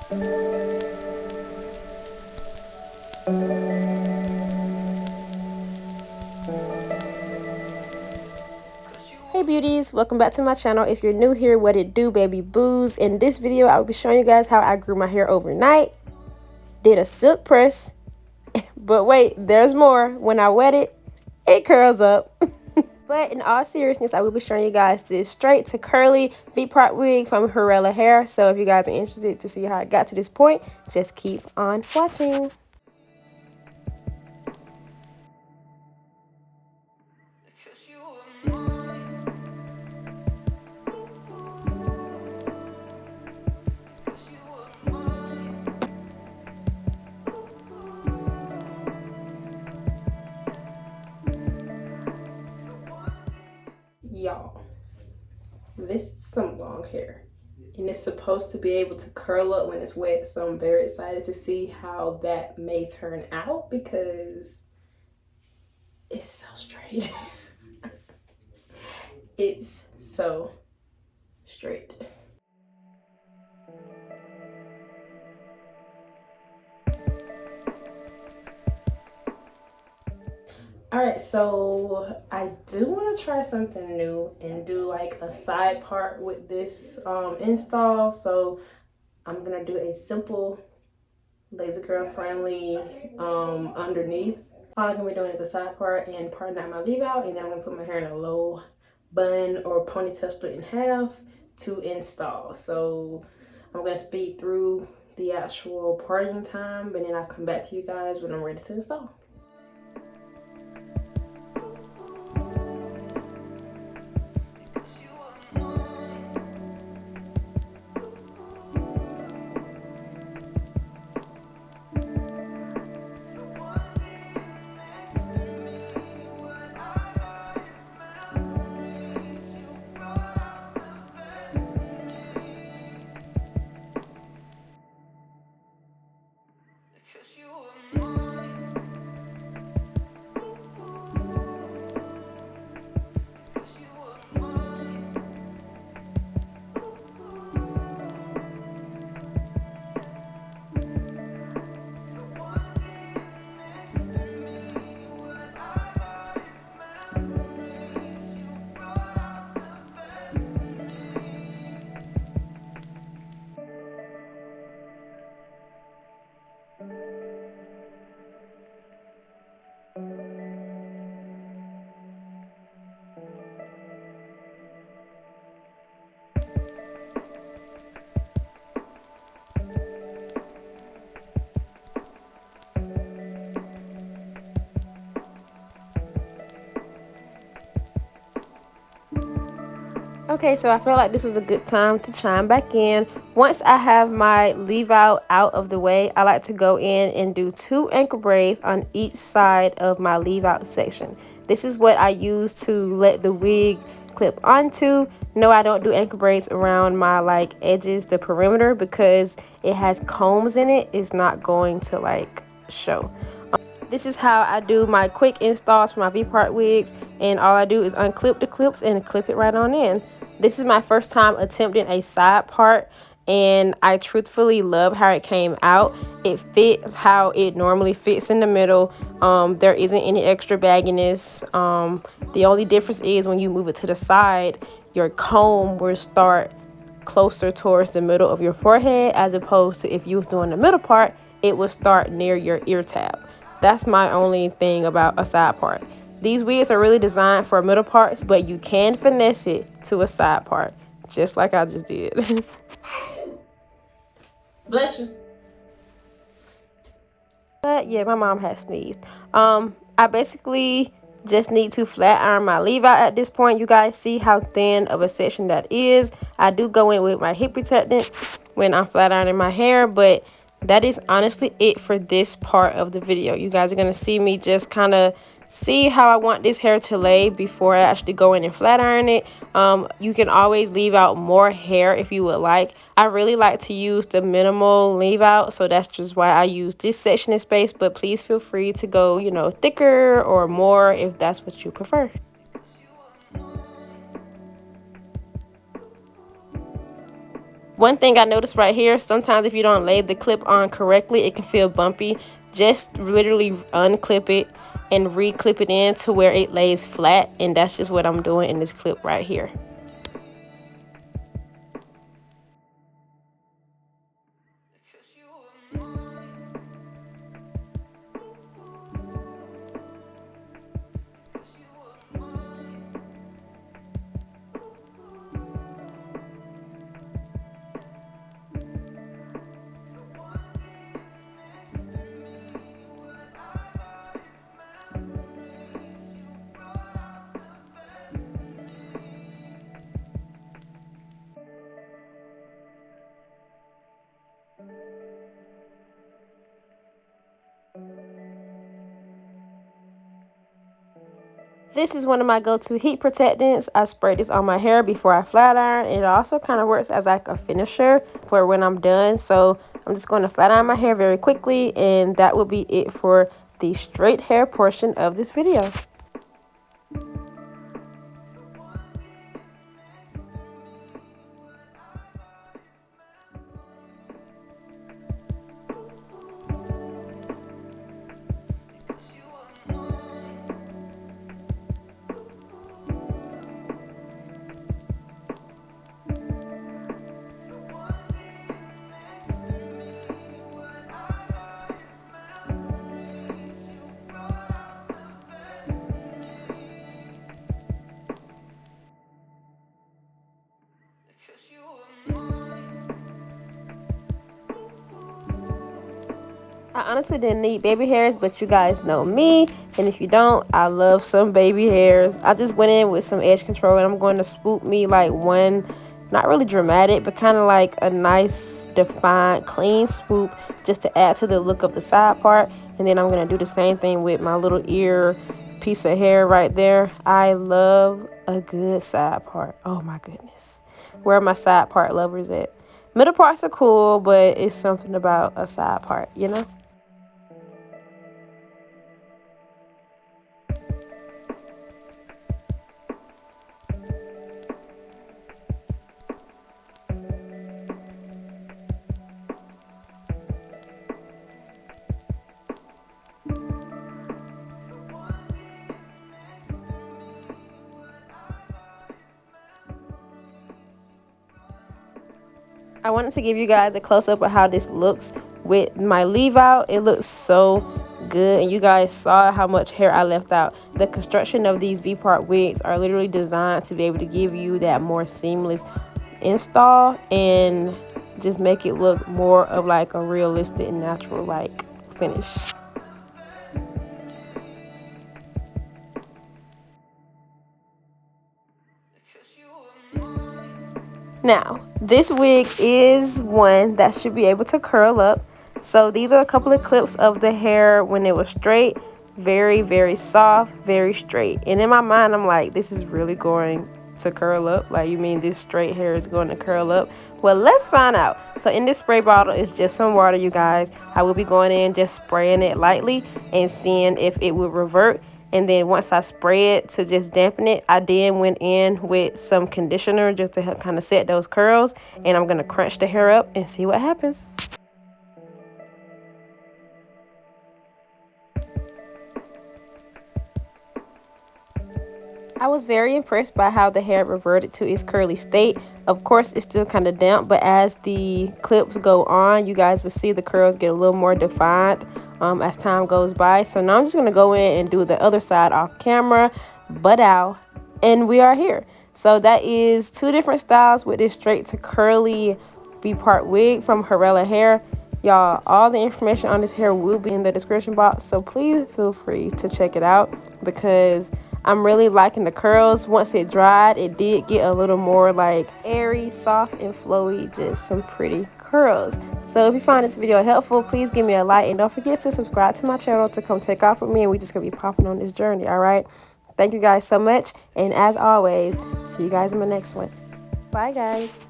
Hey beauties, welcome back to my channel. If you're new here, what it do, baby boos? In this video, I will be showing you guys how I grew my hair overnight, did a silk press, but wait, there's more. When I wet it, it curls up. But in all seriousness, I will be showing you guys this straight to curly V-part wig from Hurela hair. So if you guys are interested to see how I got to this point, just keep on watching. Y'all, this is some long hair and it's supposed to be able to curl up when it's wet, so I'm very excited to see how that may turn out because it's so straight. It's so straight. Alright, so I do want to try something new and do like a side part with this install. So I'm gonna do a simple lazy girl friendly underneath. All I'm gonna be doing is a side part and parting out my leave out, and then I'm gonna put my hair in a low bun or ponytail split in half to install. So I'm gonna speed through the actual parting time, but then I'll come back to you guys when I'm ready to install. Okay, so I felt like this was a good time to chime back in. Once I have my leave out of the way, I like to go in and do 2 ankle braids on each side of my leave out section. This is what I use to let the wig clip onto. No, I don't do ankle braids around my like edges, the perimeter, because it has combs in it. It's not going to like show. This is how I do my quick installs for my V-part wigs, and all I do is unclip the clips and clip it right on in. This is my first time attempting a side part, and I truthfully love how it came out. It fit how it normally fits in the middle. There isn't any extra bagginess. The only difference is when you move it to the side, your comb will start closer towards the middle of your forehead, as opposed to if you was doing the middle part, it would start near your ear tab. That's my only thing about a side part. These wigs are really designed for middle parts, but you can finesse it to a side part, just like I just did. Bless you. But yeah, my mom has sneezed. I basically just need to flat iron my leave out at this point. You guys see how thin of a section that is. I do go in with my heat protectant when I'm flat ironing my hair, but that is honestly it for this part of the video. You guys are going to see me just kind of see how I want this hair to lay before I actually go in and flat iron it. You can always leave out more hair if you would like. I really like to use the minimal leave out, so that's just why I use this section of space, but please feel free to go, you know, thicker or more if that's what you prefer. One thing I noticed right here, sometimes if you don't lay the clip on correctly, it can feel bumpy. Just literally unclip it and re-clip it in to where it lays flat, and that's just what I'm doing in this clip right here. This is one of my go-to heat protectants. I spray this on my hair before I flat iron. It also kind of works as like a finisher for when I'm done. So I'm just going to flat iron my hair very quickly, and that will be it for the straight hair portion of this video. I honestly didn't need baby hairs, but you guys know me, and if you don't, I love some baby hairs. I just went in with some edge control, and I'm going to swoop me like one, not really dramatic, but kind of like a nice defined clean swoop just to add to the look of the side part. And then I'm going to do the same thing with my little ear piece of hair right there. I love a good side part. Oh my goodness, where are my side part lovers at? Middle parts are cool, but it's something about a side part, you know? I wanted to give you guys a close-up of how this looks with my leave out. It looks so good, and you guys saw how much hair I left out. The construction of these V-part wigs are literally designed to be able to give you that more seamless install and just make it look more of like a realistic and natural like finish. Now, this wig is one that should be able to curl up. So these are a couple of clips of the hair when it was straight. Very, very soft, very straight. And in my mind, I'm like, this is really going to curl up. Like, you mean this straight hair is going to curl up? Well, let's find out. So in this spray bottle is just some water, you guys. I will be going in, just spraying it lightly and seeing if it will revert. And then once I spray it to just dampen it, I then went in with some conditioner just to help kind of set those curls. And I'm going to crunch the hair up and see what happens. I was very impressed by how the hair reverted to its curly state. Of course, it's still kind of damp, but as the clips go on, you guys will see the curls get a little more defined as time goes by. So now I'm just going to go in and do the other side off camera, but out, and we are here. So that is two different styles with this straight to curly V-part wig from Hurela Hair. Y'all, all the information on this hair will be in the description box, so please feel free to check it out because I'm really liking the curls. Once it dried, it did get a little more like airy, soft, and flowy, just some pretty curls. So if you find this video helpful, please give me a like and don't forget to subscribe to my channel to come take off with me, and we're just gonna be popping on this journey. All right, thank you guys so much, and as always, see you guys in my next one. Bye guys.